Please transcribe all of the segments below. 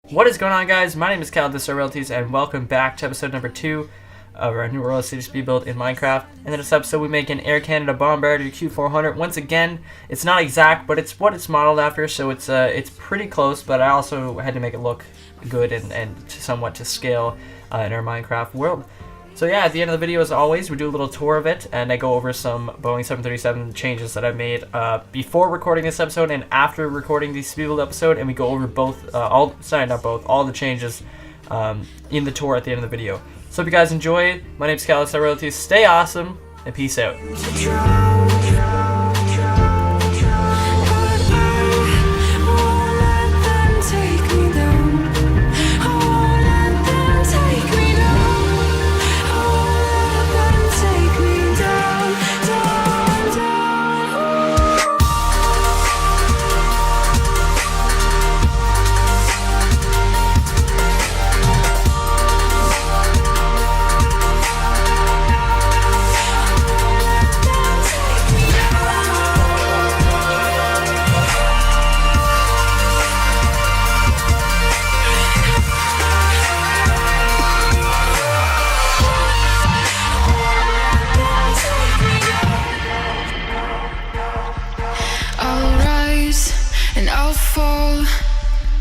What is going on, guys? My name is Cal, this is iRoyaltiez, and welcome back to episode number 2 of our new Royal City Speedbuild in Minecraft. And in this episode, we make an Air Canada Bombardier Q-400. Once again, it's not exact, but it's what it's modeled after, so it's pretty close. But I also had to make it look good and somewhat to scale in our Minecraft world. So yeah, at the end of the video, as always, we do a little tour of it, and I go over some Boeing 737 changes that I've made before recording this episode and after recording the Speedbuild episode, and we go over both, all the changes in the tour at the end of the video. So hope you guys enjoy. My name's Cal, this is iRoyaltiez. Stay awesome, and peace out.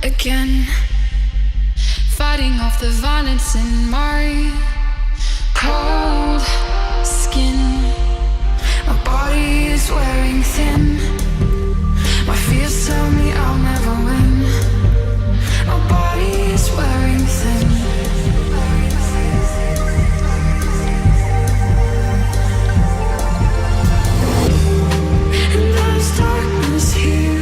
Again, fighting off the violence in my cold skin. My body is wearing thin. My fears tell me I'll never win. My body is wearing thin. And there's darkness here.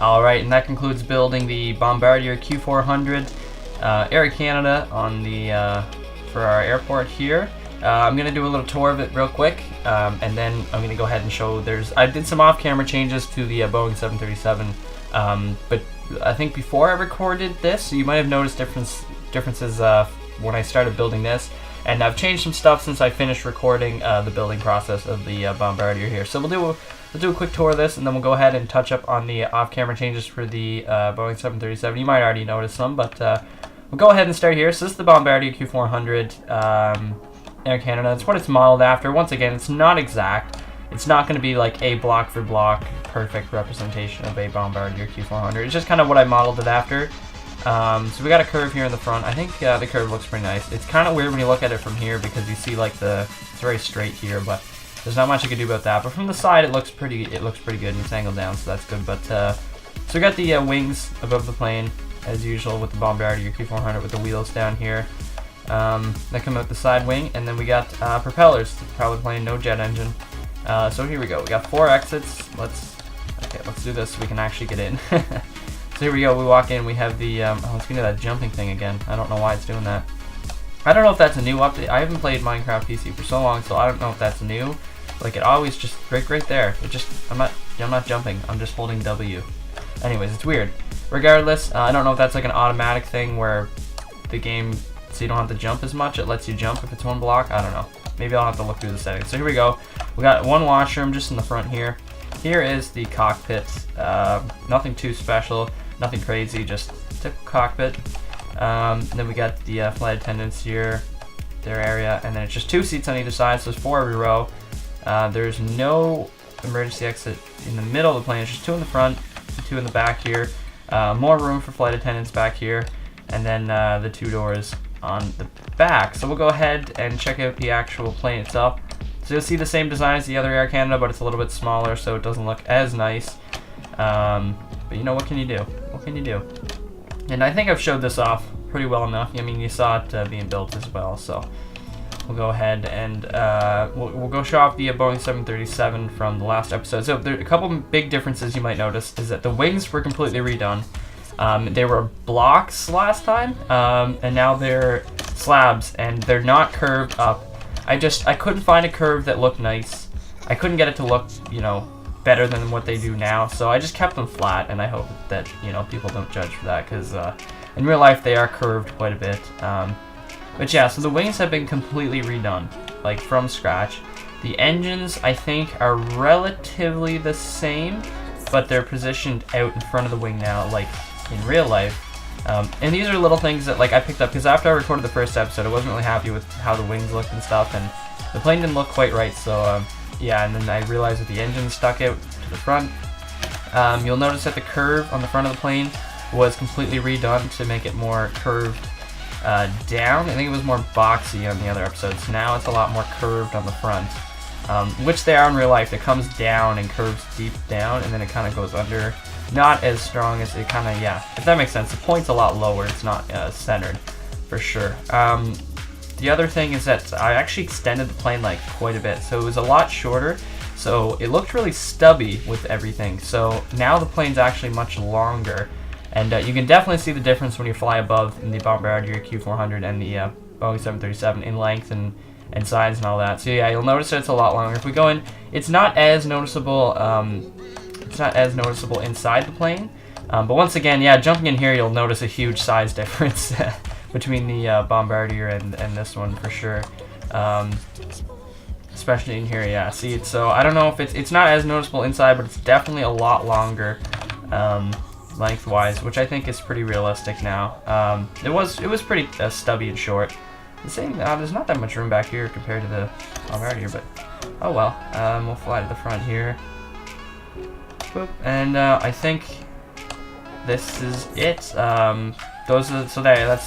Alright, and that concludes building the Bombardier Q-400 Air Canada on the for our airport here. I'm going to do a little tour of it real quick, and then I'm going to go ahead and show I did some off-camera changes to the Boeing 737, but I think before I recorded this, you might have noticed differences when I started building this, and I've changed some stuff since I finished recording the building process of the Bombardier here. So we'll do a quick tour of this, and then we'll go ahead and touch up on the off-camera changes for the Boeing 737. You might already notice some, but we'll go ahead and start here. So this is the Bombardier Q-400 Air Canada. It's what it's modeled after. Once again, it's not exact. It's not going to be like a block for block perfect representation of a Bombardier Q-400. It's just kind of what I modeled it after. So we got a curve here in the front. I think the curve looks pretty nice. It's kind of weird when you look at it from here because you see like it's very straight here, but there's not much you can do about that. But from the side, it looks pretty good, and it's angled down, so that's good. But so we got the wings above the plane as usual with the Bombardier Q-400 with the wheels down here. That come out the side wing, and then we got propellers. The propeller plane, no jet engine. So here we go. We got 4 exits. Let's do this so we can actually get in. So here we go. We walk in. We have the let's get into that jumping thing again. I don't know why it's doing that. I don't know if that's a new update. I haven't played Minecraft PC for so long, so I don't know if that's new. Like it always just right there. It just I'm not jumping. I'm just holding W. Anyways, it's weird. Regardless, I don't know if that's like an automatic thing where the game, so you don't have to jump as much. It lets you jump if it's one block. I don't know. Maybe I'll have to look through the settings. So here we go. We got one washroom just in the front here. Here is the cockpit. Nothing too special, nothing crazy, just typical cockpit. Then we got the flight attendants here, their area, and then it's just 2 seats on either side, so there's 4 every row. There's no emergency exit in the middle of the plane. It's just 2 in the front, 2 in the back here. More room for flight attendants back here, and then the 2 doors on the back. So we'll go ahead and check out the actual plane itself. So you'll see the same design as the other Air Canada, but it's a little bit smaller, so it doesn't look as nice. But you know, what can you do? What can you do? And I think I've showed this off pretty well enough. I mean, you saw it being built as well, so we'll go ahead and we'll go show off the Boeing 737 from the last episode. So there are a couple big differences you might notice is that the wings were completely redone. They were blocks last time, and now they're slabs, and they're not curved up. I couldn't find a curve that looked nice. I couldn't get it to look, you know, better than what they do now, so I just kept them flat, and I hope that, you know, people don't judge for that, because in real life they are curved quite a bit. But yeah, so the wings have been completely redone, like from scratch. The engines, I think, are relatively the same, but they're positioned out in front of the wing now, like in real life. And these are little things that like I picked up because after I recorded the first episode, I wasn't really happy with how the wings looked and stuff, and the plane didn't look quite right. So yeah, and then I realized that the engine stuck out to the front. You'll notice that the curve on the front of the plane was completely redone to make it more curved down. I think it was more boxy on the other episodes. Now it's a lot more curved on the front, which they are in real life. It comes down and curves deep down, and then it kind of goes under. Not as strong as it kind of, yeah, if that makes sense. The point's a lot lower. It's not centered, for sure. The other thing is that I actually extended the plane like quite a bit, so it was a lot shorter. So it looked really stubby with everything. So now the plane's actually much longer, and you can definitely see the difference when you fly above in the Bombardier Q-400 and the Boeing 737 in length and size and all that. So yeah, you'll notice that it's a lot longer. If we go in, it's not as noticeable. It's not as noticeable inside the plane, but once again, yeah, jumping in here, you'll notice a huge size difference between the Bombardier and this one for sure. Especially in here, yeah. See, so I don't know if it's not as noticeable inside, but it's definitely a lot longer lengthwise, which I think is pretty realistic now. It was pretty stubby and short. The same, there's not that much room back here compared to the Bombardier, but oh well. We'll fly to the front here. Boop. And I think this is it. That's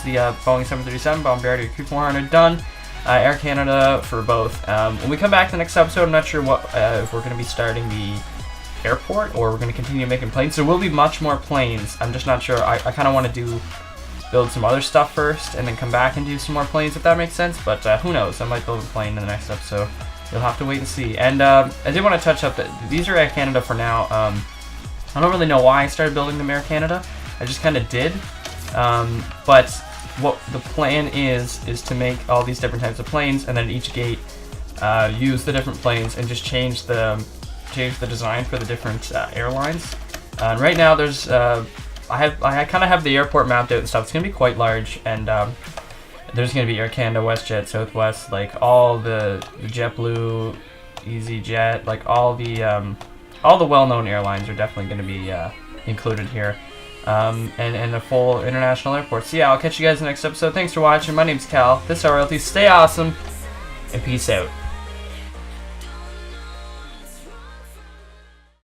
the Boeing 737 Bombardier Q-400 done. Air Canada for both. When we come back to the next episode, I'm not sure what if we're going to be starting the airport or we're going to continue making planes. There will be much more planes. I'm just not sure. I kind of want to build some other stuff first and then come back and do some more planes, if that makes sense. But who knows? I might build a plane in the next episode. You'll have to wait and see. And I did want to touch up that these are Air Canada for now. I don't really know why I started building them Air Canada. I just kind of did. But what the plan is to make all these different types of planes, and then each gate use the different planes and just change the design for the different airlines. Right now, there's I kind of have the airport mapped out and stuff. It's gonna be quite large, and there's gonna be Air Canada, WestJet, Southwest, like all the JetBlue, EasyJet, like all the well-known airlines are definitely gonna be included here. And a full international airport. So yeah, I'll catch you guys in the next episode. Thanks for watching. My name's Cal. This is iRoyaltiez. Stay awesome, and peace out.